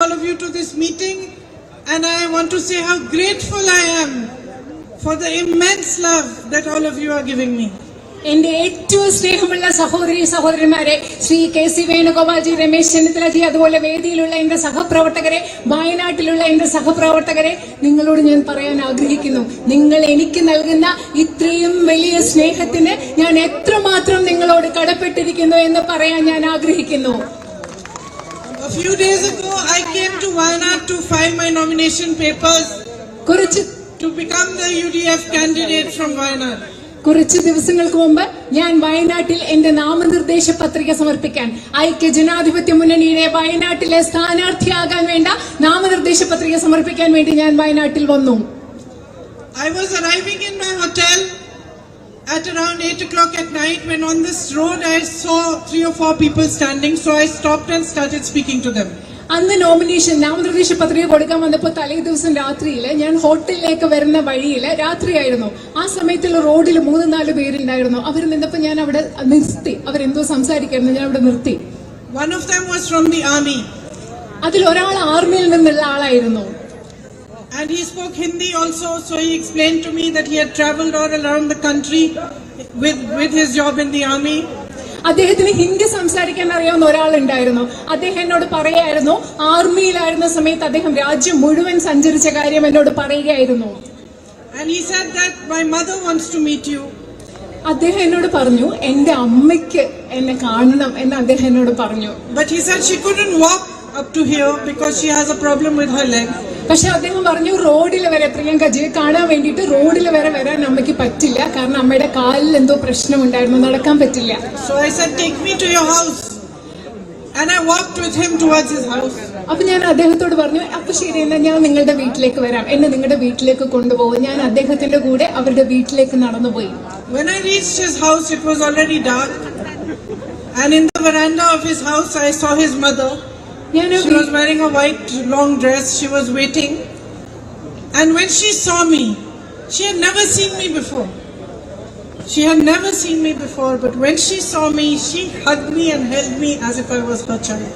all of you to this meeting, and I want to say how grateful I am for the immense love that all of you are giving me. എന്റെ ഏറ്റവും സ്നേഹമുള്ള സഹോദരി സഹോദരന്മാരെ, Shri KC Venugopalji, Ramesh ചെന്നിത്തലജി, അതുപോലെ വേദിയിലുള്ള എന്റെ സഹപ്രവർത്തകരെ, വയനാട്ടിലുള്ള എന്റെ സഹപ്രവർത്തകരെ, നിങ്ങളോട് ഞാൻ പറയാൻ ആഗ്രഹിക്കുന്നു, നിങ്ങൾ എനിക്ക് നൽകുന്ന ഇത്രയും വലിയ സ്നേഹത്തിന് ഞാൻ എത്രമാത്രം നിങ്ങളോട് കടപ്പെട്ടിരിക്കുന്നു എന്ന് പറയാൻ ഞാൻ ആഗ്രഹിക്കുന്നു. A few days ago, I came to Wayanad to file my nomination papers to become the UDF candidate from Wayanad. കുറച്ച് ദിവസങ്ങൾക്ക് മുമ്പ് ഞാൻ വയനാട്ടിൽ എന്റെ നാമനിർദ്ദേശ പത്രിക സമർപ്പിക്കാൻ, ഐക്യ ജനാധിപത്യ മുന്നണിയുടെ വയനാട്ടിലെ സ്ഥാനാർത്ഥിയാകാൻ വേണ്ട നാമനിർദ്ദേശ പത്രിക സമർപ്പിക്കാൻ വേണ്ടി ഞാൻ വയനാട്ടിൽ വന്നു. I was arriving in my hotel at around 8 o'clock at night when on this road I saw 3 or 4 people standing, so I stopped and started speaking to them. അന്ന് നാമനിർദ്ദേശ പത്രിക കൊടുക്കാൻ വന്നപ്പോൾ തലേ ദിവസം രാത്രിയില് ഞാൻ ഹോട്ടലിലേക്ക് വരുന്ന വഴിയില് രാത്രിയായിരുന്നു. ആ സമയത്തുള്ള റോഡിൽ 3-4 പേരുണ്ടായിരുന്നു. അവർ നിന്നപ്പോൾ ഞാൻ അവിടെ നിർത്തി. അവരെന്തോ സംസാരിക്കായിരുന്നു, ഞാൻ അവിടെ നിർത്തി. One of them was from the army. അതിൽ ഒരാൾ ആർമിയിൽ നിന്നുള്ള ആളായിരുന്നു. And he spoke Hindi also, so he explained to me that he had traveled all around the country with his job in the army. അദ്ദേഹത്തിന് ഹിന്ദി സംസാരിക്കാൻ അറിയാവുന്ന ഒരാളുണ്ടായിരുന്നു. അദ്ദേഹം എന്നോട് പറയായിരുന്നു, ആർമിയിലായിരുന്ന സമയത്ത് അദ്ദേഹം രാജ്യം മുഴുവൻ സഞ്ചരിച്ച കാര്യം എന്നോട് പറയുകയായിരുന്നു. And he said that my mother wants to meet you. അദ്ദേഹം എന്നോട് പറഞ്ഞു, എന്റെ അമ്മയ്ക്ക് എന്നെ കാണണം എന്ന് അദ്ദേഹം എന്നോട് പറഞ്ഞു. But he said she couldn't walk up to here because she has a problem with her leg. പക്ഷെ അദ്ദേഹം പറഞ്ഞു, റോഡിൽ വരെ പ്രിയങ്കജിയെ കാണാൻ വേണ്ടിയിട്ട് റോഡിൽ വരെ വരാൻ അമ്മയ്ക്ക് പറ്റില്ല, കാരണം അമ്മയുടെ കാലിൽ എന്തോ പ്രശ്നമുണ്ടായിരുന്നു, നടക്കാൻ പറ്റില്ല. So I said, take me to your house. And I walked with him towards his house. അപ്പൊ ഞാൻ അദ്ദേഹത്തോട് പറഞ്ഞു, അപ്പൊ ശരി, എന്നാ ഞാൻ നിങ്ങളുടെ വീട്ടിലേക്ക് വരാം, എന്നെ നിങ്ങളുടെ വീട്ടിലേക്ക് കൊണ്ടുപോകും. ഞാൻ അദ്ദേഹത്തിന്റെ കൂടെ അവരുടെ വീട്ടിലേക്ക് നടന്നുപോയി. When I reached his house, it was already dark. And in the veranda of his house, I saw his mother. She was wearing a white long dress. She was waiting. And when she saw me, she had never seen me before. But when she saw me, she hugged me and held me as if I was her child.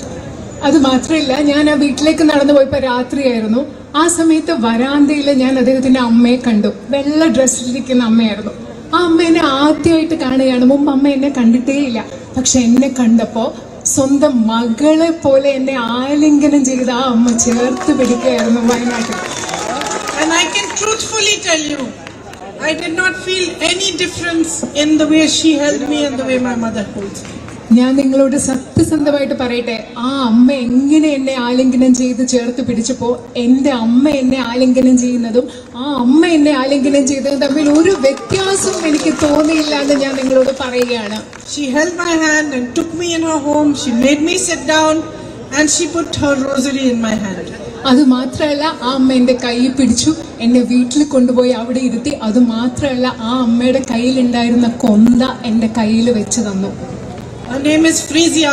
അത് മാത്രമല്ല, ഞാൻ ആ വീട്ടിലേക്ക് നടന്നു പോയപ്പോ രാത്രിയായിരുന്നു. ആ സമയത്ത് വരാന്തയിൽ ഞാൻ അദ്ദേഹത്തിന്റെ അമ്മയെ കണ്ടു. വെള്ള ഡ്രസ്സിലിരിക്കുന്ന അമ്മയായിരുന്നു. ആ അമ്മ എന്നെ ആദ്യമായിട്ട് കാണുകയാണ്. മുമ്പ് അമ്മ എന്നെ കണ്ടിട്ടേയില്ല. പക്ഷെ എന്നെ കണ്ടപ്പോ സ്വന്തം മകളെ പോലെ എന്നെ ആലിംഗനം ചെയ്ത് ആ അമ്മ ചേർത്ത് പിടിക്കുകയായിരുന്നു വയനാട്ടിൽ. And I can truthfully tell you, I did not feel any difference in the way she held me and the way my mother holds me. ഞാൻ നിങ്ങളോട് സത്യസന്ധമായിട്ട് പറയട്ടെ, ആ അമ്മ എങ്ങനെ എന്നെ ആലിംഗനം ചെയ്ത് ചേർത്ത് പിടിച്ചപ്പോ എന്റെ അമ്മ എന്നെ ആലിംഗനം ചെയ്യുന്നതും ആ അമ്മ എന്നെ ആലിംഗനം ചെയ്തതും തമ്മിൽ ഒരു വ്യത്യാസവും എനിക്ക് തോന്നിയില്ല എന്ന് ഞാൻ നിങ്ങളോട് പറയുകയാണ്. She held my hand and took me in her home. She made me sit down and she put her rosary in my hand. അത് മാത്രമല്ല, ആ അമ്മ എന്റെ കൈ പിടിച്ചു എന്നെ വീട്ടിൽ കൊണ്ടുപോയി അവിടെ ഇരുത്തി. അത് മാത്രമല്ല, ആ അമ്മയുടെ കയ്യിലുണ്ടായിരുന്ന കൊന്ത എന്റെ കയ്യിൽ വെച്ച് തന്നു. Her name is Frisia,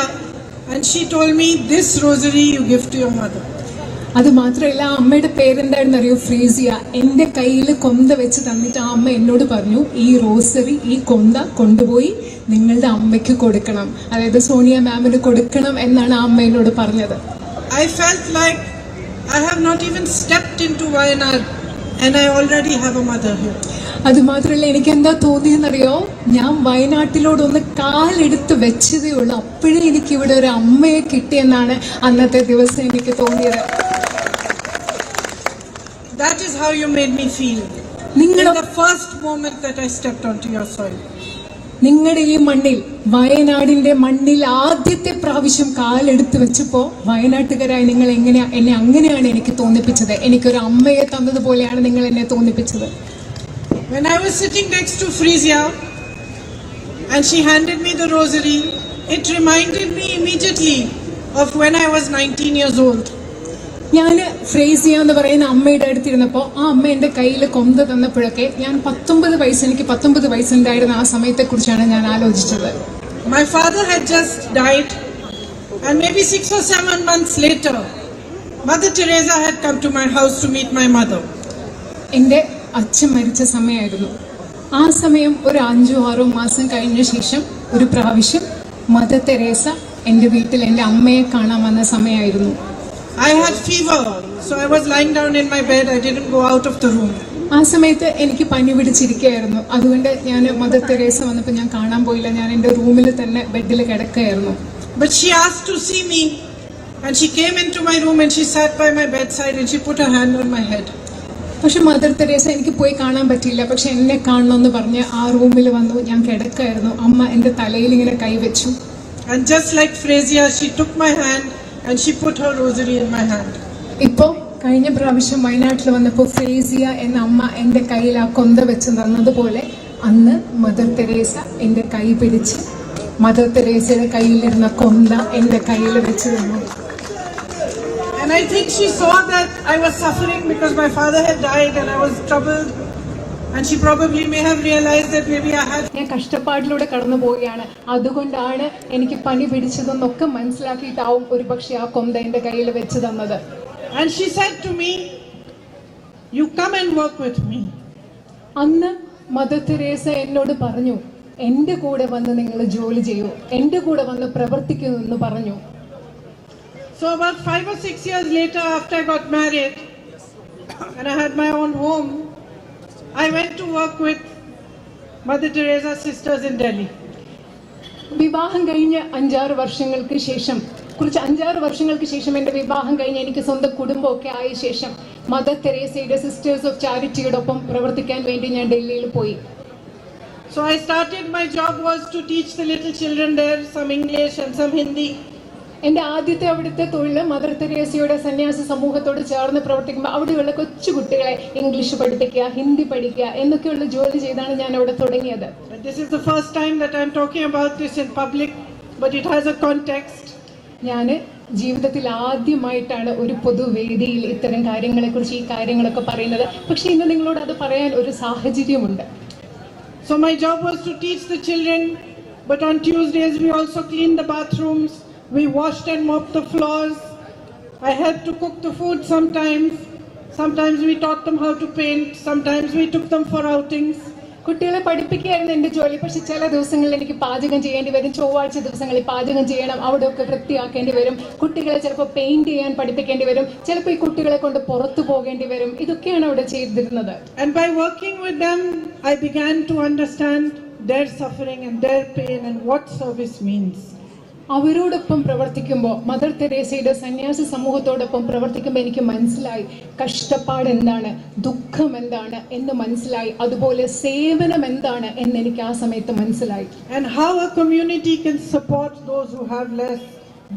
and she told me, this rosary you give to your mother. അത് മാത്രമല്ല, ആ അമ്മയുടെ പേരെന്തായിരുന്നു അറിയോ? ഫ്രീസിയ. എന്റെ കയ്യിൽ കൊന്ത വെച്ച് തന്നിട്ട് ആ അമ്മ എന്നോട് പറഞ്ഞു, ഈ റോസറി, ഈ കൊന്ത കൊണ്ടുപോയി നിങ്ങളുടെ അമ്മയ്ക്ക് കൊടുക്കണം, അതായത് സോണിയ മാമിന് കൊടുക്കണം എന്നാണ് ആ അമ്മ എന്നോട് പറഞ്ഞത്. I felt like I have not even stepped into Wayanad and I already have a mother here. അത് മാത്രമല്ല, എനിക്ക് എന്താ തോന്നിയെന്നറിയോ? ഞാൻ വയനാട്ടിലോടൊന്ന് കാലെടുത്ത് വെച്ചതേ ഉള്ളൂ, അപ്പോഴേ എനിക്ക് ഇവിടെ ഒരു അമ്മയെ കിട്ടിയെന്നാണ് അന്നത്തെ ദിവസം എനിക്ക് തോന്നിയത്. That is how you made me feel. The first moment that I stepped onto your soil. നിങ്ങളുടെ ഈ മണ്ണിൽ, വയനാടിന്റെ മണ്ണിൽ ആദ്യത്തെ പ്രാവശ്യം കാലെടുത്ത് വെച്ചപ്പോ വയനാട്ടുകാരായി നിങ്ങൾ എന്നെ അങ്ങനെയാണ് എനിക്ക് തോന്നിപ്പിച്ചത്. എനിക്കൊരു അമ്മയെ തന്നതുപോലെയാണ് നിങ്ങൾ എന്നെ തോന്നിപ്പിച്ചത്. When I was sitting next to Frisia and she handed me the rosary, it reminded me immediately of when I was 19 years old. ഞാൻ ഫ്രേസിയ എന്ന് പറയുന്ന അമ്മയുടെ അടുത്തിരുന്നപ്പോൾ ആ അമ്മ എന്റെ കയ്യിൽ കൊന്ത തന്നപ്പോഴൊക്കെ ഞാൻ 19 വയസ്സുണ്ടായിരുന്ന ആ സമയത്തെ കുറിച്ചാണ് ഞാൻ ആലോചിച്ചത്. My father had just died and maybe 6 or 7 months later, Mother Teresa had come to my house to meet my mother. എന്റെ അച്ഛൻ മരിച്ച സമയമായിരുന്നു. ആ സമയം ഒരു 5-6 മാസം കഴിഞ്ഞ ശേഷം ഒരു പ്രാവശ്യം മദർ തെരേസ എന്റെ വീട്ടിൽ എന്റെ അമ്മയെ കാണാൻ വന്ന സമയമായിരുന്നു. I had fever, so I was lying down in my bed. I didn't go out of the room. ആ സമയത്ത് എനിക്ക് പനി പിടിച്ചിരിക്കുകയായിരുന്നു. അതുകൊണ്ട് ഞാൻ മദർ തെരേസ വന്നപ്പോൾ ഞാൻ കാണാൻ പോയില്ല. ഞാൻ എൻ്റെ റൂമിൽ തന്നെ ബെഡിൽ കിടക്കുകയായിരുന്നു. But she asked to see me, and she came into my room and she sat by my bedside and she put her hand on my head. പക്ഷെ മദർ തെരേസ എനിക്ക് പോയി കാണാൻ പറ്റിയില്ല. പക്ഷെ എന്നെ കാണണമെന്ന് പറഞ്ഞ് ആ റൂമിൽ വന്നു. ഞാൻ കിടക്കുകയായിരുന്നു. അമ്മ എൻ്റെ തലയിൽ ഇങ്ങനെ കൈവച്ചു. And just like Frasier, she took my hand and she put her rosary in my hand. ഇപ്പോ കഴിഞ്ഞ പ്രാവശ്യം വയനാട്ടിൽ വന്നപ്പോൾ ഫ്രേസിയ എന്ന അമ്മ എൻ്റെ കയ്യിൽ ആ കൊന്ത വെച്ച് തന്നതുപോലെ അന്ന് മദർ തെരേസ എൻ്റെ കൈ പിടിച്ച് മദർ തെരേസയുടെ കയ്യിലിരുന്ന കൊന്ത എൻ്റെ കയ്യിൽ വെച്ച് തന്നു. And I think she saw that I was suffering because my father had died and I was troubled. And she probably may have realized that maybe I had. ഞാൻ കഷ്ടപ്പാടിലൂടെ കടന്നു പോവുകയാണ്, അതുകൊണ്ടാണ് എനിക്ക് പനി പിടിച്ചതെന്നൊക്കെ മനസ്സിലാക്കിയിട്ടാവും ഒരു പക്ഷെ ആ കൊന്ത എൻ്റെ കയ്യിൽ വെച്ച് തന്നത്. And she said to me, "You come and work with me." അന്ന് മദർ തെരേസ എന്നോട് പറഞ്ഞു, എൻ്റെ കൂടെ വന്ന് നിങ്ങൾ ജോലി ചെയ്യൂ, എൻ്റെ കൂടെ വന്ന് പ്രവർത്തിക്കൂ എന്ന് പറഞ്ഞു. So about 5 or 6 years later, after I got married and I had my own home, I went to work with Mother Teresa's sisters in Delhi. വിവാഹം കഴിഞ്ഞ് 5-6 വർഷങ്ങൾക്ക് ശേഷം എൻ്റെ വിവാഹം കഴിഞ്ഞ് എനിക്ക് സ്വന്തം കുടുംബമൊക്കെ ആയ ശേഷം മദർ തെരേസയുടെ സിസ്റ്റേഴ്സ് ഓഫ് ചാരിറ്റിയോടൊപ്പം പ്രവർത്തിക്കാൻ വേണ്ടി ഞാൻ ഡൽഹിയിൽ പോയി. So I started, my job was to teach the little children there some English and some Hindi. എൻ്റെ ആദ്യത്തെ അവിടുത്തെ തൊഴിൽ മദർ തെരേസയുടെ സന്യാസി സമൂഹത്തോട് ചേർന്ന് പ്രവർത്തിക്കുമ്പോൾ അവിടെയുള്ള കൊച്ചു കുട്ടികളെ ഇംഗ്ലീഷ് പഠിപ്പിക്കുക, ഹിന്ദി പഠിക്കുക എന്നൊക്കെയുള്ള ജോലി ചെയ്താണ് ഞാൻ അവിടെ തുടങ്ങിയത്. This is the first time that I'm talking about this in public, but it has a context. ഞാൻ ജീവിതത്തിൽ ആദ്യമായിട്ടാണ് ഒരു പൊതുവേദിയിൽ ഇത്തരം കാര്യങ്ങളെക്കുറിച്ച് ഈ കാര്യങ്ങളൊക്കെ പറയുന്നത്. പക്ഷെ ഇന്ന് നിങ്ങളോട് അത് പറയാൻ ഒരു സാഹചര്യമുണ്ട്. So my job was to teach the children, but on Tuesdays we also cleaned the bathrooms. We washed and mopped the floors. I helped to cook the food sometimes. Sometimes we taught them how to paint. Sometimes we took them for outings. കുട്ടികളെ പഠിപ്പിക്കുകയായിരുന്നു എൻ്റെ ജോലി. പക്ഷെ ചില ദിവസങ്ങളിൽ എനിക്ക് പാചകം ചെയ്യേണ്ടി വരും. ചൊവ്വാഴ്ച ദിവസങ്ങളിൽ പാചകം ചെയ്യണം, അവിടെയൊക്കെ വൃത്തിയാക്കേണ്ടി വരും. കുട്ടികളെ ചിലപ്പോൾ പെയിന്റ് ചെയ്യാൻ പഠിപ്പിക്കേണ്ടി വരും. ചിലപ്പോൾ ഈ കുട്ടികളെ കൊണ്ട് പുറത്തു പോകേണ്ടി വരും. ഇതൊക്കെയാണ് അവിടെ ചെയ്തിരുന്നത്. And by working with them, I began to understand their suffering and their pain and what service means. അവരോടൊപ്പം പ്രവർത്തിക്കുമ്പോൾ, മദർ തെരേസയുടെ സന്യാസി സമൂഹത്തോടൊപ്പം പ്രവർത്തിക്കുമ്പോൾ എനിക്ക് മനസ്സിലായി കഷ്ടപ്പാട് എന്താണ്, ദുഃഖം എന്താണ് എന്ന് മനസ്സിലായി. അതുപോലെ സേവനം എന്താണ് എന്ന് എനിക്ക് ആ സമയത്ത് മനസ്സിലായി. And how a community can support those who have less,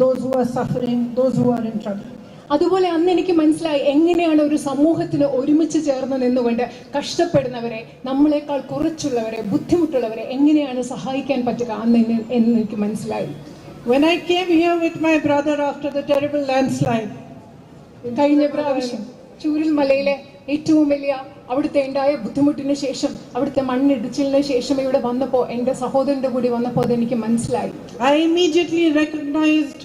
those who are suffering, those who are in trouble. അതുപോലെ അന്ന് എനിക്ക് മനസ്സിലായി എങ്ങനെയാണ് ഒരു സമൂഹത്തിന് ഒരുമിച്ച് ചേർന്ന് നിന്നുകൊണ്ട് കഷ്ടപ്പെടുന്നവരെ, നമ്മളെക്കാൾ കുറച്ചുള്ളവരെ, ബുദ്ധിമുട്ടുള്ളവരെ എങ്ങനെയാണ് സഹായിക്കാൻ പറ്റുക എന്ന് എനിക്ക് മനസ്സിലായി. When I came here with my brother after the terrible landslide, കഴിഞ്ഞ പ്രാവശ്യം ചൂരൽ മലയിലെ ഏറ്റവും വലിയ അവിടുത്തെ ഉണ്ടായ ബുദ്ധിമുട്ടിന് ശേഷം, അവിടുത്തെ മണ്ണിടിച്ചിലിന് ശേഷം ഇവിടെ വന്നപ്പോൾ, എൻ്റെ സഹോദരൻ്റെ കൂടി വന്നപ്പോൾ അതെനിക്ക് മനസ്സിലായി. I immediately recognized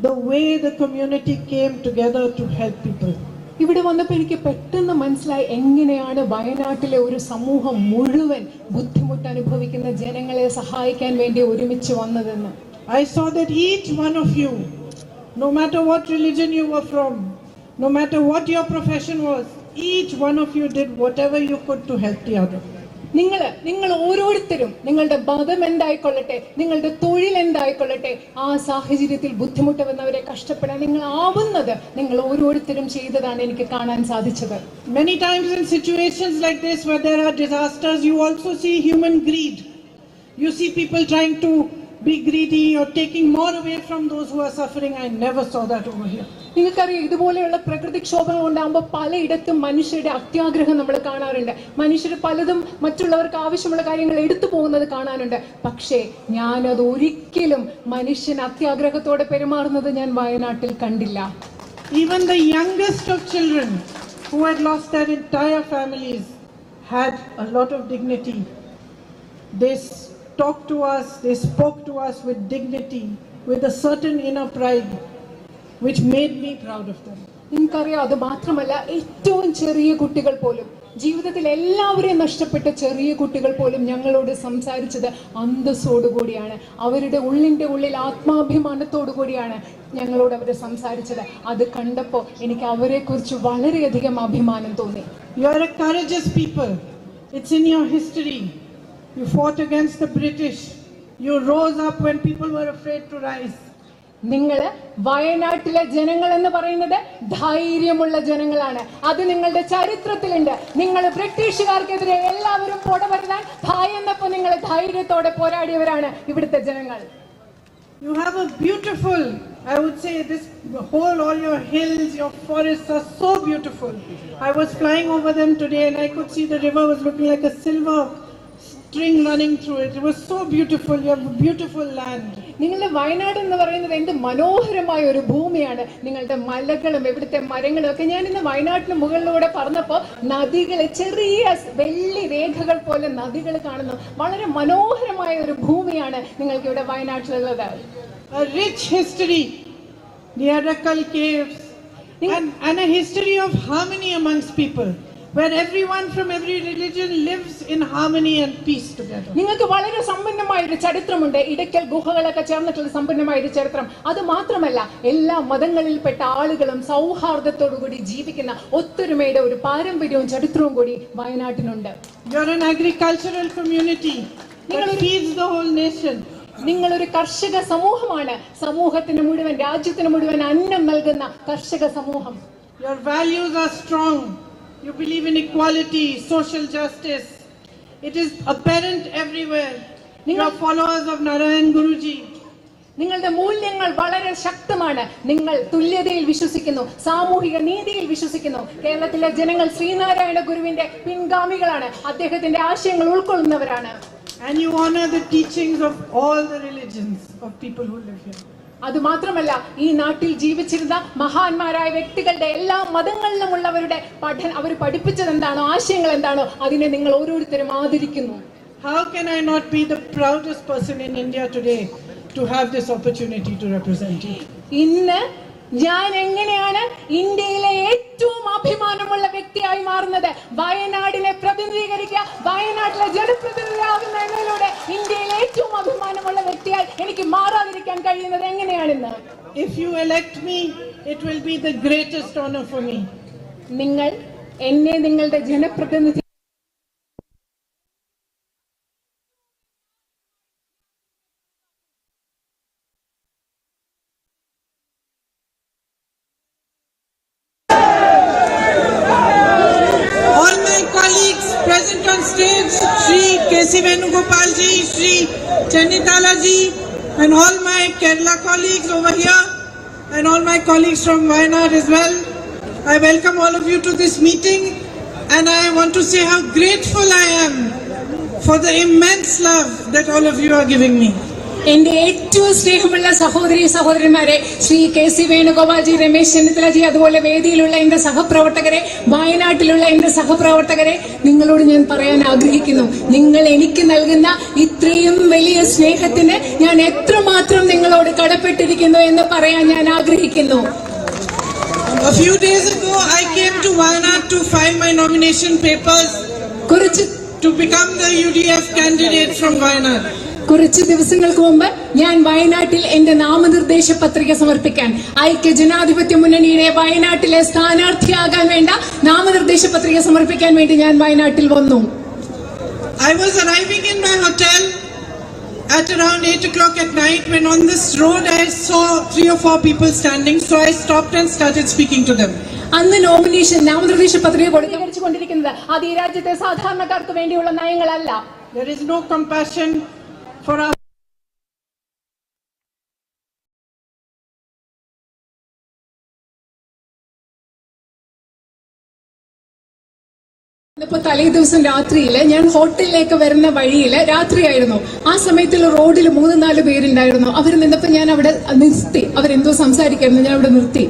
the way the community came together to help people. ഇവിടെ വന്നപ്പോൾ എനിക്ക് പെട്ടെന്ന് മനസ്സിലായി എങ്ങനെയാണ് വയനാട്ടിലെ ഒരു സമൂഹം മുഴുവൻ ബുദ്ധിമുട്ട് അനുഭവിക്കുന്ന ജനങ്ങളെ സഹായിക്കാൻ വേണ്ടി ഒരുമിച്ച് വന്നതെന്ന്. I saw that each one of you, no matter what religion you were from, no matter what your profession was, each one of you did whatever you could to help the other. നിങ്ങൾ ഓരോരുത്തരും നിങ്ങളുടെ മതം എന്തായിക്കൊള്ളട്ടെ, നിങ്ങളുടെ തൊഴിൽ എന്തായിക്കൊള്ളട്ടെ, ആ സാഹചര്യത്തിൽ ബുദ്ധിമുട്ട് വന്നവരെ കഷ്ടപ്പെടാൻ നിങ്ങൾ ആവുന്നത് നിങ്ങൾ ഓരോരുത്തരും ചെയ്തതാണ് എനിക്ക് കാണാൻ സാധിച്ചത്. Many times in situations like this where there are disasters, you also see human greed. You see people trying to be greedy or taking more away from those who are suffering. I never saw that over here. നിങ്ങൾക്കറിയാം, ഇതുപോലെയുള്ള പ്രകൃതിക്ഷോഭങ്ങൾ ഉണ്ടാകുമ്പോൾ പലയിടത്തും മനുഷ്യരുടെ അത്യാഗ്രഹം നമ്മൾ കാണാറുണ്ട്. മനുഷ്യർ പലതും മറ്റുള്ളവർക്ക് ആവശ്യമുള്ള കാര്യങ്ങൾ എടുത്തു പോകുന്നത് കാണാനുണ്ട്. പക്ഷേ ഞാനത് ഒരിക്കലും മനുഷ്യൻ അത്യാഗ്രഹത്തോടെ പെരുമാറുന്നത് ഞാൻ വയനാട്ടിൽ കണ്ടില്ല. Even the youngest of children who had lost their entire families had a lot of dignity. They talked to us, they spoke to us with dignity, with a certain inner pride, which made me proud of them. നിങ്ങൾക്കറിയാം, അത് മാത്രമല്ല ഏറ്റവും ചെറിയ കുട്ടികൾ പോലും, ജീവിതത്തിൽ എല്ലാവരെയും നഷ്ടപ്പെട്ട ചെറിയ കുട്ടികൾ പോലും ഞങ്ങളോട് സംസാരിച്ചത് അന്തസ്സോടുകൂടിയാണ്. അവരുടെ ഉള്ളിൽ ആത്മാഭിമാനത്തോടു കൂടിയാണ് ഞങ്ങളോട് അവർ സംസാരിച്ചത്. അത് കണ്ടപ്പോൾ എനിക്ക് അവരെ കുറിച്ച് വളരെയധികം അഭിമാനം തോന്നി. You are a courageous people. It's in your history. You fought against the British. You rose up when people were afraid to rise. നിങ്ങള് വയനാട്ടിലെ ജനങ്ങൾ എന്ന് പറയുന്നത് ധൈര്യമുള്ള ജനങ്ങളാണ്. അത് നിങ്ങളുടെ ചരിത്രത്തിലുണ്ട്. നിങ്ങൾ ബ്രിട്ടീഷുകാർക്കെതിരെ എല്ലാവരും പോടവരുതാൻ ഭയന്നപ്പോൾ നിങ്ങൾ ധൈര്യത്തോടെ പോരാടിയവരാണ് ഇവിടുത്തെ ജനങ്ങൾ. You have a beautiful, I would say, this whole, all your hills, your forests are so beautiful. I was flying over them today and I could see the river was looking like a silver string running through it. It was so beautiful. You have a beautiful land. നിങ്ങളുടെ വയനാട് എന്ന് പറയുന്നത് എന്ത് മനോഹരമായ ഒരു ഭൂമിയാണ്. നിങ്ങളുടെ മലകളും ഇവിടുത്തെ മരങ്ങളും ഒക്കെ. ഞാൻ ഇന്ന് വയനാട്ടിന് മുകളിലൂടെ പറന്നപ്പോൾ നദികളെ ചെറിയ വെള്ളി രേഖകൾ പോലെ നദികൾ കാണുന്നു. വളരെ മനോഹരമായ ഒരു ഭൂമിയാണ് നിങ്ങൾക്ക് ഇവിടെ വയനാട്ടിലുള്ളത്. A rich history, the Arakal caves, and a history of harmony amongst people, where everyone from every religion lives in harmony and peace together. നിങ്ങൾക്ക് വളരെ സമ്പന്നമായ ഒരു ചരിത്രമുണ്ട്. ഇടയ്ക്കൽ ഗുഹകളൊക്കെ ചേർന്നിട്ടുള്ള സമ്പന്നമായ ഒരു ചരിത്രം. അത് മാത്രമല്ല, എല്ലാ മതങ്ങളിൽപ്പെട്ട ആളുകളും സൗഹാർദ്ദത്തോടുകൂടി ജീവിക്കുന്ന ഒത്തൊരുമയുടെ ഒരു പാരമ്പര്യവും ചരിത്രവും കൂടി വയനാട്ടിനുണ്ട്. You are an agricultural community that feeds the whole nation. നിങ്ങളൊരു കർഷക സമൂഹമാണ്. സമൂഹത്തിന് മുഴുവൻ, രാജ്യത്തിന് മുഴുവൻ അന്നം നൽകുന്ന കർഷക സമൂഹം. Your values are strong. You believe in equality, social justice. It is apparent everywhere. You are followers of Narayan Guruji. നിങ്ങളുടെ മൂല്യങ്ങൾ വളരെ ശക്തമാണ്. നിങ്ങൾ തുല്യതയിൽ വിശ്വസിക്കുന്നു, സാമൂഹിക നീതിയിൽ വിശ്വസിക്കുന്നു. കേരളത്തിലെ ജനങ്ങൾ ശ്രീനാരായണ ഗുരുവിന്റെ പിൻഗാമികളാണ്. അദ്ദേഹത്തിന്റെ ആശയങ്ങൾ ഉൾക്കൊള്ളുന്നവരാണ്. And you honor the teachings of all the religions of people who live here. അത് മാത്രമല്ല, ഈ നാട്ടിൽ ജീവിച്ചിരുന്ന മഹാന്മാരായ വ്യക്തികളുടെ എല്ലാ മതങ്ങളിലുമുള്ളവരുടെ അവർ പഠിപ്പിച്ചത് എന്താണോ, ആശയങ്ങൾ എന്താണോ, അതിനെ നിങ്ങൾ ഓരോരുത്തരും ആദരിക്കുന്നു. How can I not be the proudest person in India today to have this opportunity to represent you? ഇന്ന് ഞാൻ എങ്ങനെയാണ് ഇന്ത്യയിലെ ഏറ്റവും അഭിമാനമുള്ള വ്യക്തിയായി മാറുന്നത്? വയനാടിനെ പ്രതിനിധീകരിക്കുക, വയനാട്ടിലെ ജനപ്രതിനിധിയാകുന്ന എന്നതിലൂടെ ഇന്ത്യയിലെ ഏറ്റവും അഭിമാനമുള്ള വ്യക്തിയായി എനിക്ക് മാറാതിരിക്കാൻ കഴിയുന്നത് എങ്ങനെയാണെന്ന്. If you elect me, it will be the greatest honor for me. നിങ്ങൾ എന്നെ നിങ്ങളുടെ ജനപ്രതിനിധി present on stage, Shri K.C. Venugopal ji, Shri Chennitala ji, and all my Kerala colleagues over here, and all my colleagues from Wayanad as well. I welcome all of you to this meeting, and I want to say how grateful I am for the immense love that all of you are giving me. എന്റെ ഏറ്റവും സ്നേഹമുള്ള സഹോദരന്മാരെ, Shri KC Venugopalji, Ramesh ചെന്നിത്തലജി, അതുപോലെ വേദിയിലുള്ള എന്റെ സഹപ്രവർത്തകരെ, വയനാട്ടിലുള്ള എന്റെ സഹപ്രവർത്തകരെ, നിങ്ങളോട് ഞാൻ പറയാൻ ആഗ്രഹിക്കുന്നു, നിങ്ങൾ എനിക്ക് നൽകുന്ന ഇത്രയും വലിയ സ്നേഹത്തിന് ഞാൻ എത്രമാത്രം നിങ്ങളോട് കടപ്പെട്ടിരിക്കുന്നു എന്ന് പറയാൻ ഞാൻ ആഗ്രഹിക്കുന്നു. A few days ago, I came to Wayanad to file my nomination papers to become the UDF candidate from Wayanad. കുറച്ച് ദിവസങ്ങൾക്ക് മുമ്പ് ഞാൻ വയനാട്ടിൽ എന്റെ നാമനിർദ്ദേശ പത്രിക സമർപ്പിക്കാൻ, ഐക്യ ജനാധിപത്യ മുന്നണിയുടെ വയനാട്ടിലെ സ്ഥാനാർത്ഥിയാകാൻ വേണ്ട നാമനിർദ്ദേശ പത്രിക സമർപ്പിക്കാൻ വേണ്ടി ഞാൻ വയനാട്ടിൽ വന്നു. I was arriving in my hotel at around 8 o'clock at night when on this road I saw 3 or 4 people standing, so I stopped and started speaking to them. അന്ന് നാമനിർദ്ദേശ പത്രിക കൊടുത്തുകൊണ്ടിരിക്കുന്നത് അത് ഈ രാജ്യത്തെ സാധാരണക്കാർക്ക് വേണ്ടിയുള്ള നയങ്ങളല്ല. There is no compassion for us. ഇപ്പൊ തലേ ദിവസം രാത്രിയില് ഞാൻ ഹോട്ടലിലേക്ക് വരുന്ന വഴിയില് രാത്രിയായിരുന്നു. ആ സമയത്തുള്ള റോഡിൽ 3-4 പേരുണ്ടായിരുന്നു. അവർ നിന്നപ്പോ ഞാൻ അവിടെ നിർത്തി. അവരെന്തോ സംസാരിക്കായിരുന്നു, ഞാൻ അവിടെ നിർത്തി.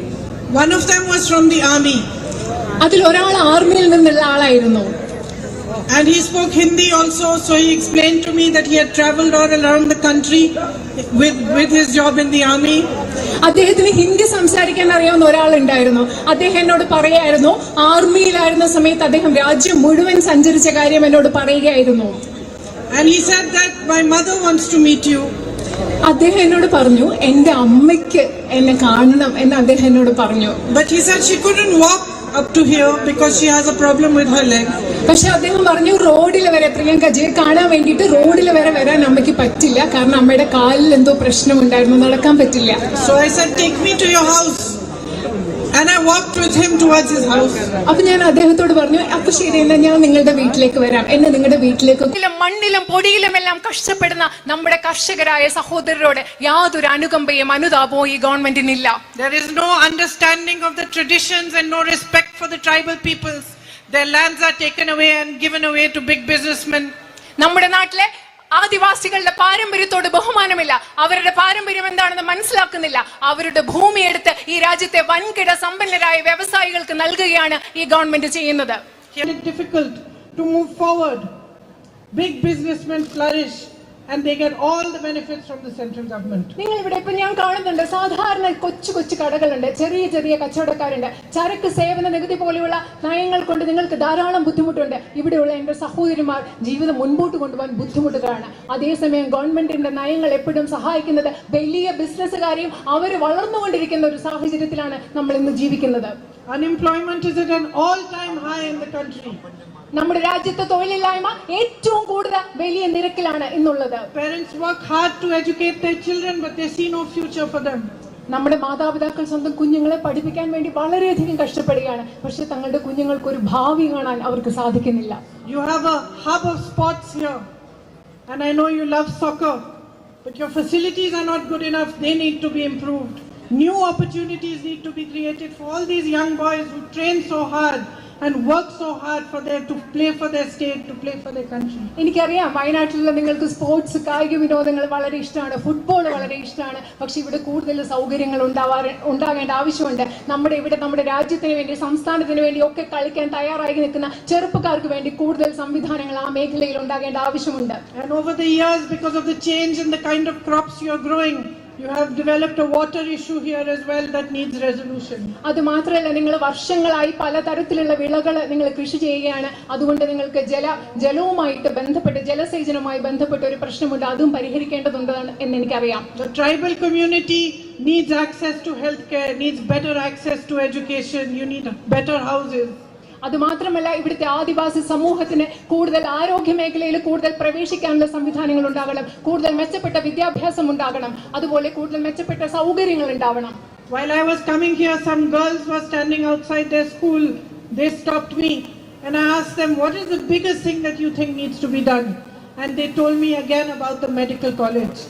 One of them was from the army. അതിൽ ഒരാൾ ആർമിയിൽ നിന്നുള്ള ആളായിരുന്നു. And he spoke Hindi also, so he explained to me that he had traveled all around the country with his job in the army. അദ്ദേഹത്തിന് ഹിന്ദി സംസാരിക്കാൻ അറിയാവുന്ന ഒരാളുണ്ടായിരുന്നു. അദ്ദേഹം എന്നോട് പറയായിരുന്നു, ആർമിയിലായിരുന്ന സമയത്ത് അദ്ദേഹം രാജ്യം മുഴുവൻ സഞ്ചരിച്ച കാര്യം എന്നോട് പറയുകയായിരുന്നു. And he said that my mother wants to meet you. അദ്ദേഹം എന്നോട് പറഞ്ഞു, എന്റെ അമ്മയ്ക്ക് എന്നെ കാണണം എന്ന് അദ്ദേഹം എന്നോട് പറഞ്ഞു. But he said she couldn't walk up to here because she has a problem with her leg. പക്ഷെ അദ്ദേഹം പറഞ്ഞു, റോഡിൽ വരെ പ്രിയങ്കജിയെ കാണാൻ വേണ്ടിയിട്ട് റോഡിൽ വരെ വരാൻ അമ്മയ്ക്ക് പറ്റില്ല, കാരണം അമ്മയുടെ കാലിൽ എന്തോ പ്രശ്നമുണ്ടായിരുന്നു, നടക്കാൻ പറ്റില്ല. So I said, take me to your house. And I walked with him towards his house. അപ്പൊ ഞാൻ അദ്ദേഹത്തോട് പറഞ്ഞു, അപ്പൊ ശരി, എന്നാ ഞാൻ നിങ്ങളുടെ വീട്ടിലേക്ക് വരാം, എന്നെ നിങ്ങളുടെ വീട്ടിലേക്ക്. മണ്ണിലും പൊടിയിലും എല്ലാം കഷ്ടപ്പെടുന്ന നമ്മുടെ കർഷകരായ സഹോദരരോട് യാതൊരു അനുകമ്പയും അനുതാപവും ഈ ഗവൺമെന്റിനില്ല. There is no understanding of the traditions and no respect for the tribal peoples. Their lands are taken away and given away to big businessmen. നമ്മുടെ നാട്ടിലെ ആദിവാസികളുടെ പാരമ്പര്യത്തോട് ബഹുമാനമില്ല. അവരുടെ പാരമ്പര്യം എന്താണെന്ന് മനസ്സിലാക്കുന്നില്ല. അവരുടെ ഭൂമി എടുത്ത് ഈ രാജ്യത്തെ വൻകിട സമ്പന്നരായ വ്യവസായികൾക്ക് നൽകുകയാണ് ഈ ഗവൺമെന്റ് ചെയ്യുന്നത്. It's difficult to move forward. Big businessmen flourish and they get all the benefits from the central government. നിങ്ങൾ ഇവിടെ ഇപ്പൊ ഞാൻ കാണുന്നുണ്ട്, സാധാരണ കൊച്ചു കൊച്ചു കടകളുണ്ട്, ചെറിയ ചെറിയ കച്ചവടക്കാരുണ്ട്. ചരക്ക് സേവന നികുതി പോലെയുള്ള നയങ്ങൾ കൊണ്ട് നിങ്ങൾക്ക് ധാരാളം ബുദ്ധിമുട്ടുണ്ട്. ഇവിടെയുള്ള എന്റെ സഹോദരിമാർ ജീവിതം മുൻപോട്ട് കൊണ്ടുപോകാൻ ബുദ്ധിമുട്ടുകളാണ്. അതേസമയം ഗവൺമെന്റിന്റെ നയങ്ങൾ എപ്പോഴും സഹായിക്കുന്നത് വലിയ ബിസിനസ്സുകാരെയും അവർ വളർന്നുകൊണ്ടിരിക്കുന്ന ഒരു സാഹചര്യത്തിലാണ് നമ്മൾ ഇന്ന് ജീവിക്കുന്നത്. Unemployment is at an all-time high in the country. നമ്മുടെ രാജ്യത്തെ തൊഴിലില്ലായ്മ ഏറ്റവും കൂടുതൽ വലിയ നിരക്കിലാണ് ഇന്നുള്ളത്. Parents work hard to educate their children, but they see no future for them. നമ്മുടെ മാതാപിതാക്കൾ സ്വന്തം കുഞ്ഞുങ്ങളെ പഠിപ്പിക്കാൻ വേണ്ടി വളരെയധികം കഷ്ടപ്പെടുകയാണ്, പക്ഷെ തങ്ങളുടെ കുഞ്ഞുങ്ങൾക്ക് ഒരു ഭാവി കാണാൻ അവർക്ക് സാധിക്കുന്നില്ല. You have a hub of sports here, and I know you love soccer, but your facilities are not good enough. They need to be improved. New opportunities need to be created for all these young boys who train so hard and work so hard to play for their state, to play for their country. എനിക്കറിയാം, വയനാട്ടിലുള്ള നിങ്ങൾക്ക് sports, കായിക വിനോദങ്ങൾ വളരെ ഇഷ്ടമാണ്, football വളരെ ഇഷ്ടമാണ്. പക്ഷെ ഇവിടെ കൂടുതൽ സൗകര്യങ്ങൾ ഉണ്ടാകേണ്ട ആവശ്യമുണ്ട്. നമ്മുടെ രാജ്യത്തിന് വേണ്ടി, സംസ്ഥാനത്തിന് വേണ്ടി ഒക്കെ കളിക്കാൻ തയ്യാറായി നിൽക്കുന്ന ചെറുപ്പക്കാർക്ക് വേണ്ടി കൂടുതൽ സംവിധാനങ്ങൾ ആ മേഖലയിൽ ഉണ്ടാകേണ്ട ആവശ്യമുണ്ട്. And over the years, because of the change in the kind of crops you are growing, you have developed a water issue here as well that needs resolution. അത് മാത്രമല്ല, നിങ്ങൾ വർഷങ്ങളായി പലതരത്തിലുള്ള വിളകൾ നിങ്ങൾ കൃഷി ചെയ്യുകയാണ്. അതുകൊണ്ട് നിങ്ങൾക്ക് ജലവുമായിട്ട് ബന്ധപ്പെട്ട്, ജലസേചനവുമായി ബന്ധപ്പെട്ട ഒരു പ്രശ്നമുണ്ട്. അതും പരിഹരിക്കേണ്ടതുണ്ട് എന്ന് എനിക്കറിയാം. The tribal community needs access to healthcare, needs better access to education. You need better houses. അത് മാത്രമല്ല, ഇവിടുത്തെ ആദിവാസി സമൂഹത്തിന് കൂടുതൽ ആരോഗ്യ മേഖലയിൽ കൂടുതൽ പ്രവേശിക്കാനുള്ള സംവിധാനങ്ങൾ ഉണ്ടാകണം, കൂടുതൽ മെച്ചപ്പെട്ട വിദ്യാഭ്യാസം ഉണ്ടാകണം, അതുപോലെ കൂടുതൽ മെച്ചപ്പെട്ട സൗകര്യങ്ങൾ ഉണ്ടാവണം. While I was coming here, some girls were standing outside their school. They stopped me and I asked them, what is the biggest thing that you think needs to be done? And they told me again about the medical college.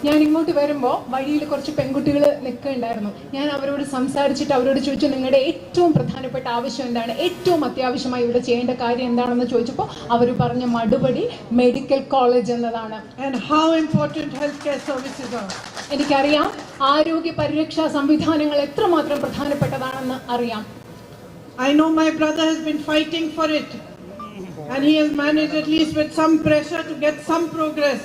ഞാൻ ഇങ്ങോട്ട് വരുമ്പോൾ വഴിയിൽ കുറച്ച് പെൺകുട്ടികൾ നിൽക്കുന്നുണ്ടായിരുന്നു. ഞാൻ അവരോട് സംസാരിച്ചിട്ട് അവരോട് ചോദിച്ചു, നിങ്ങളുടെ ഏറ്റവും പ്രധാനപ്പെട്ട ആവശ്യം എന്താണ്, ഏറ്റവും അത്യാവശ്യമായി ഇവിടെ ചെയ്യേണ്ട കാര്യം എന്താണെന്ന് ചോദിച്ചപ്പോൾ അവർ പറഞ്ഞ മറുപടി മെഡിക്കൽ കോളേജ് എന്നതാണ്. And how important healthcare services are. എനിക്കറിയാം, ആരോഗ്യ പരിരക്ഷാ സംവിധാനങ്ങൾ എത്രമാത്രം പ്രധാനപ്പെട്ടതാണെന്ന് അറിയാം. I know my brother has been fighting for it and he has managed, at least with some pressure, to get some progress.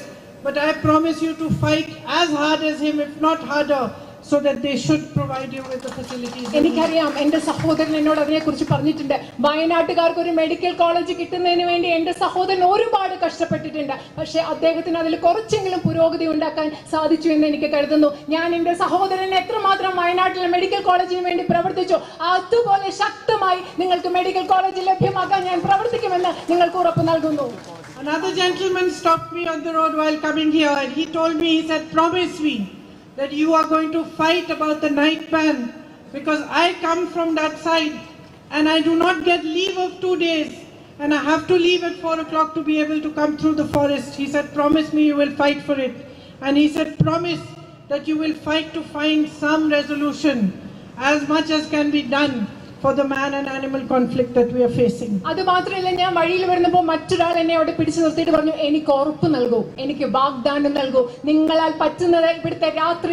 But I promise you to fight as hard as him, if not harder, so that they should provide you with the facilities. എനിക്കറിയാം, എന്റെ സഹോദരൻ എന്നോട് അതിനെക്കുറിച്ച് പറഞ്ഞിട്ടുണ്ട്. വയനാട്ടുകാർക്ക് ഒരു medical college കിട്ടുന്നതിന് വേണ്ടി എന്റെ സഹോദരൻ ഒരുപാട് കഷ്ടപ്പെട്ടിട്ടുണ്ട്. പക്ഷെ അദ്ദേഹത്തിന് അതിൽ കുറച്ചെങ്കിലും പുരോഗതി ഉണ്ടാക്കാൻ സാധിച്ചു എന്ന് എനിക്ക് കരുതുന്നു. ഞാൻ എന്റെ സഹോദരന് എത്രമാത്രം വയനാട്ടിലെ മെഡിക്കൽ കോളേജിന് വേണ്ടി പ്രവർത്തിച്ചു, അതുപോലെ ശക്തമായി നിങ്ങൾക്ക് മെഡിക്കൽ കോളേജ് ലഭ്യമാക്കാൻ ഞാൻ പ്രവർത്തിക്കുമെന്ന് നിങ്ങൾക്ക് ഉറപ്പ് നൽകുന്നു. Another gentleman stopped me on the road while coming here and he told me, he said, promise me that you are going to fight about the night ban, because I come from that side and I do not get leave of 2 days and I have to leave at 4 o'clock to be able to come through the forest. He said, promise me you will fight for it. And he said, promise that you will fight to find some resolution, as much as can be done, for the man and animal conflict that we are facing. അത് മാത്രമല്ല, ഞാൻ വഴിയിൽ വരുന്നപ്പോൾ മറ്റൊരാൾ എന്നെ അവിടെ പിടിച്ചു നിർത്തിയിട്ട് പറഞ്ഞു, എനിക്ക് ഉറപ്പ് നൽകൂ, എനിക്ക് വാഗ്ദാനം നൽകൂ, നിങ്ങളാൽ പറ്റുന്നത് ഇവിടുത്തെ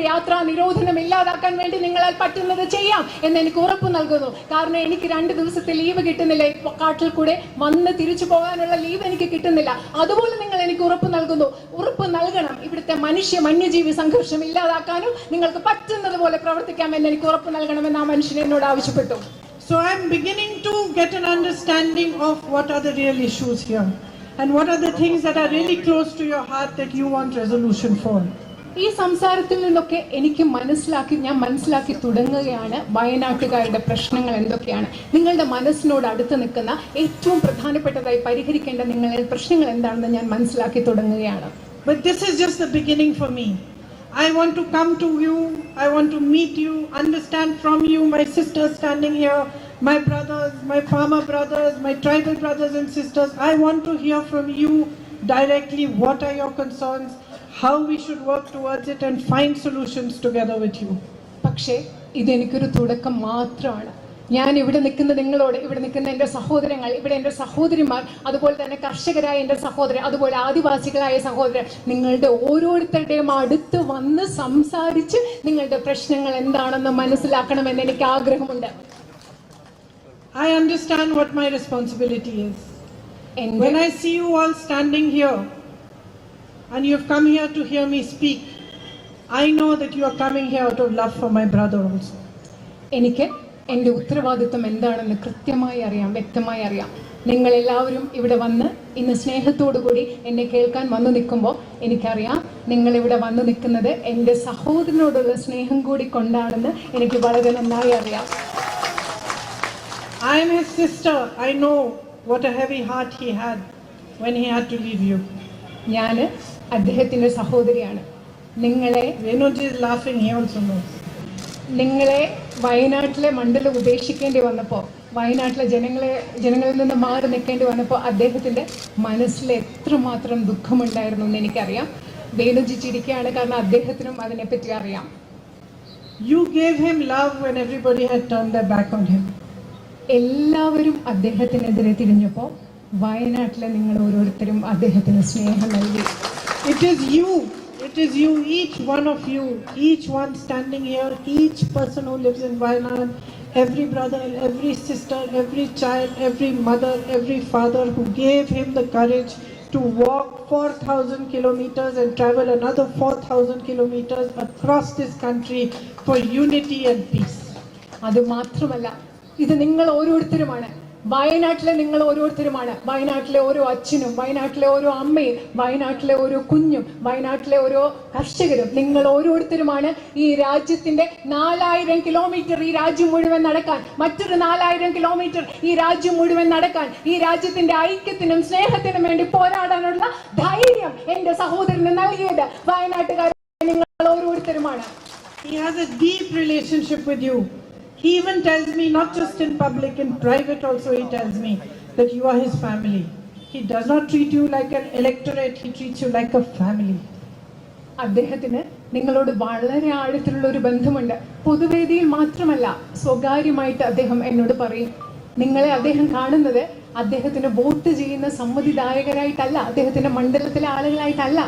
യാത്രാ നിരോധനം ഇല്ലാതാക്കാൻ വേണ്ടി നിങ്ങളാൽ പറ്റുന്നത് ചെയ്യാം എന്ന് എനിക്ക് ഉറപ്പ് നൽകുന്നു. കാരണം എനിക്ക് 2 ദിവസത്തെ ലീവ് കിട്ടുന്നില്ല, കാട്ടിൽ കൂടെ വന്ന് തിരിച്ചു പോകാനുള്ള ലീവ് എനിക്ക് കിട്ടുന്നില്ല. അതുപോലെ നിങ്ങൾ എനിക്ക് ഉറപ്പ് നൽകുന്നു, ഉറപ്പ് നൽകണം, ഇവിടുത്തെ വന്യജീവി സംഘർഷം ഇല്ലാതാക്കാനും നിങ്ങൾക്ക് പറ്റുന്നത് പോലെ പ്രവർത്തിക്കാമെന്ന് എനിക്ക് ഉറപ്പ് നൽകണമെന്ന് ആ മനുഷ്യൻ എന്നോട് ആവശ്യപ്പെട്ടു. So I'm beginning to get an understanding of what are the real issues here and what are the things that are really close to your heart that you want resolution for. ഈ സംസാരത്തിൽ നിന്നൊക്കെ ഞാൻ മനസ്സിലാക്കി തുടങ്ങുകയാണ് വയനാട്ടുകാരുടെ പ്രശ്നങ്ങൾ എന്തൊക്കെയാണ്, നിങ്ങളുടെ മനസ്സിനോട് അടുത്ത് നിൽക്കുന്ന ഏറ്റവും പ്രധാനപ്പെട്ടതായി പരിഹരിക്കേണ്ട നിങ്ങളുടെ പ്രശ്നങ്ങൾ എന്താണെന്ന് ഞാൻ മനസ്സിലാക്കി തുടങ്ങുകയാണ്. But this is just the beginning for me. I want to come to you, I want to meet you, understand from you, my sisters standing here, my brothers, my farmer brothers, my tribal brothers and sisters. I want to hear from you directly what are your concerns, how we should work towards it and find solutions together with you. പക്ഷേ ഇതെനിക്കൊരു തുടക്കം മാത്രമാണ്. ഞാൻ ഇവിടെ നിൽക്കുന്ന നിങ്ങളോട്, ഇവിടെ നിൽക്കുന്ന എൻ്റെ സഹോദരങ്ങൾ, ഇവിടെ എൻ്റെ സഹോദരിമാർ, അതുപോലെ തന്നെ കർഷകരായ എൻ്റെ സഹോദരൻ, അതുപോലെ ആദിവാസികളായ സഹോദരൻ, നിങ്ങളുടെ ഓരോരുത്തരുടെയും അടുത്ത് വന്ന് സംസാരിച്ച് നിങ്ങളുടെ പ്രശ്നങ്ങൾ എന്താണെന്ന് മനസ്സിലാക്കണമെന്ന് എനിക്ക് ആഗ്രഹമുണ്ട്. I understand what my responsibility is. When I see you all standing here and you've come here to hear me speak, I know that you are coming here out of love for my brother also. എനിക്ക് എൻ്റെ ഉത്തരവാദിത്വം എന്താണെന്ന് കൃത്യമായി അറിയാം, വ്യക്തമായി അറിയാം. നിങ്ങളെല്ലാവരും ഇവിടെ വന്ന് ഇന്ന് സ്നേഹത്തോടു കൂടി എന്നെ കേൾക്കാൻ വന്നു നിൽക്കുമ്പോൾ എനിക്കറിയാം നിങ്ങളിവിടെ വന്നു നിൽക്കുന്നത് എൻ്റെ സഹോദരനോടുള്ള സ്നേഹം കൂടി കൊണ്ടാണെന്ന് എനിക്ക് വളരെ നന്നായി അറിയാം. I am his sister. I know what a heavy heart he had when he had to leave you. ഞാൻ അദ്ദേഹത്തിൻ്റെ സഹോദരിയാണ്. നിങ്ങളെ Wayanad is laughing, he also knows. നിങ്ങളെ വയനാട്ടിലെ മണ്ഡലം ഉപേക്ഷിക്കേണ്ടി വന്നപ്പോൾ, വയനാട്ടിലെ ജനങ്ങളിൽ നിന്ന് മാറി നിൽക്കേണ്ടി വന്നപ്പോൾ അദ്ദേഹത്തിൻ്റെ മനസ്സിൽ എത്രമാത്രം ദുഃഖമുണ്ടായിരുന്നു എന്ന് എനിക്കറിയാം. വേണുജി ചിരിക്കുകയാണ്, കാരണം അദ്ദേഹത്തിനും അതിനെപ്പറ്റി അറിയാം. You gave him love when everybody had turned their back on him. എല്ലാവരും അദ്ദേഹത്തിനെതിരെ തിരിഞ്ഞപ്പോൾ വയനാട്ടിലെ നിങ്ങൾ ഓരോരുത്തരും അദ്ദേഹത്തിന് സ്നേഹം നൽകി. It is you, each one of you, each one standing here, each person who lives in Wayanad, every brother, every sister, every child, every mother, every father who gave him the courage to walk 4,000 kilometers and travel another 4,000 kilometers across this country for unity and peace. അത് മാത്രമല്ല, ഇത് നിങ്ങൾ ഓരോരുത്തരുമാണ്, വയനാട്ടിലെ നിങ്ങൾ ഓരോരുത്തരുമാണ്. വയനാട്ടിലെ ഓരോ അച്ഛനും, വയനാട്ടിലെ ഓരോ അമ്മയും, വയനാട്ടിലെ ഓരോ കുഞ്ഞും, വയനാട്ടിലെ ഓരോ കർഷകരും, നിങ്ങൾ ഓരോരുത്തരുമാണ് ഈ രാജ്യത്തിന്റെ 4000 കിലോമീറ്റർ ഈ രാജ്യം മുഴുവൻ നടക്കാൻ, മറ്റൊരു 4000 കിലോമീറ്റർ ഈ രാജ്യം മുഴുവൻ നടക്കാൻ, ഈ രാജ്യത്തിന്റെ ഐക്യത്തിനും സ്നേഹത്തിനും വേണ്ടി പോരാടാനുള്ള ധൈര്യം എന്റെ സഹോദരന് നൽകിയത് വയനാട്ടുകാരെ നിങ്ങൾ ഓരോരുത്തരുമാണ്. He has a deep relationship with you. He even tells me, not just in public, in private also he tells me that you are his family. He does not treat you like an electorate, he treats you like a family. അദ്ദേഹത്തിന് നിങ്ങളോട് വളരെ ആഴത്തിലുള്ള ഒരു ബന്ധമുണ്ട്. പൊതുവേദിയിൽ മാത്രമല്ല, സ്വകാര്യമായിട്ട് അദ്ദേഹം എന്നോട് പറയും. നിങ്ങളെ അദ്ദേഹം കാണുന്നത് അദ്ദേഹത്തിന് വോട്ട് ചെയ്യുന്ന സമ്മതിദായകരായിട്ടല്ല, അദ്ദേഹത്തിന്റെ മണ്ഡലത്തിലെ ആളുകളായിട്ടല്ല,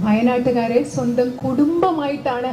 വയനാട്ടുകാരെ സ്വന്തം കുടുംബമായിട്ടാണ്